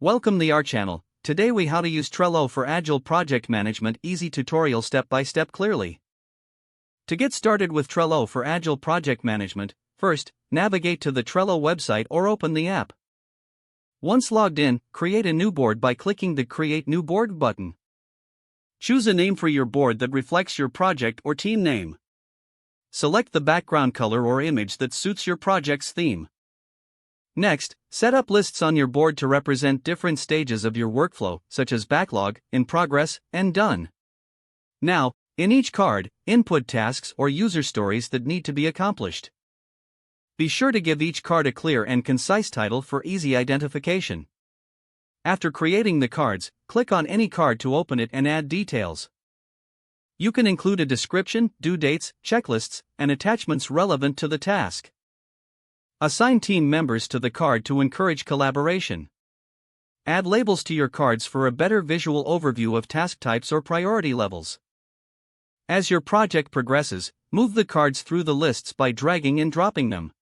Welcome to our channel. Today we how to use Trello for Agile project management. Easy tutorial step by step clearly. To get started with Trello for Agile project management, first, navigate to the Trello website or open the app. Once logged in, create a new board by clicking the Create New Board button. Choose a name for your board that reflects your project or team name. Select the background color or image that suits your project's theme. Next, set up lists on your board to represent different stages of your workflow, such as backlog, in progress, and done. Now, in each card, input tasks or user stories that need to be accomplished. Be sure to give each card a clear and concise title for easy identification. After creating the cards, click on any card to open it and add details. You can include a description, due dates, checklists, and attachments relevant to the task. Assign team members to the card to encourage collaboration. Add labels to your cards for a better visual overview of task types or priority levels. As your project progresses, move the cards through the lists by dragging and dropping them.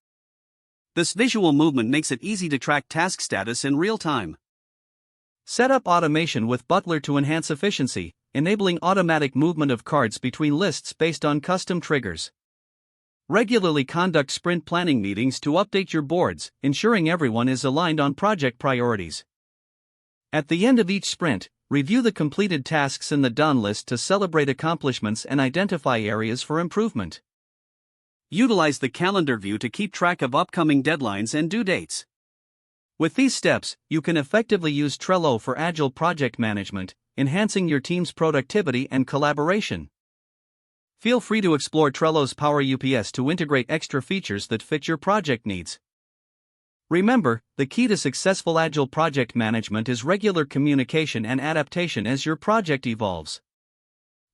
This visual movement makes it easy to track task status in real time. Set up automation with Butler to enhance efficiency, enabling automatic movement of cards between lists based on custom triggers. Regularly conduct sprint planning meetings to update your boards, ensuring everyone is aligned on project priorities. At the end of each sprint, review the completed tasks in the done list to celebrate accomplishments and identify areas for improvement. Utilize the calendar view to keep track of upcoming deadlines and due dates. With these steps, you can effectively use Trello for Agile project management, enhancing your team's productivity and collaboration. Feel free to explore Trello's Power UPS to integrate extra features that fit your project needs. Remember, the key to successful Agile project management is regular communication and adaptation as your project evolves.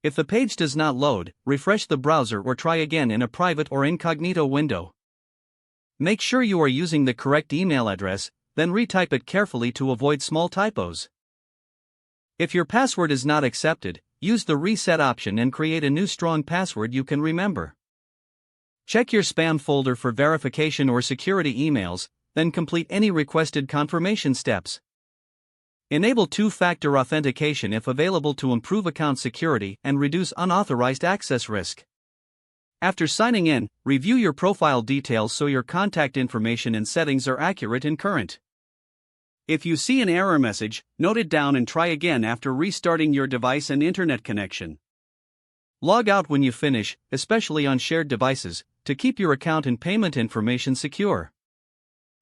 If the page does not load, refresh the browser or try again in a private or incognito window. Make sure you are using the correct email address, then retype it carefully to avoid small typos. If your password is not accepted, use the reset option and create a new strong password you can remember. Check your spam folder for verification or security emails, then complete any requested confirmation steps. Enable two-factor authentication if available to improve account security and reduce unauthorized access risk. After signing in, review your profile details so your contact information and settings are accurate and current. If you see an error message, note it down and try again after restarting your device and internet connection. Log out when you finish, especially on shared devices, to keep your account and payment information secure.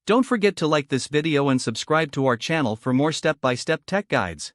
Don't forget to like this video and subscribe to our channel for more step-by-step tech guides.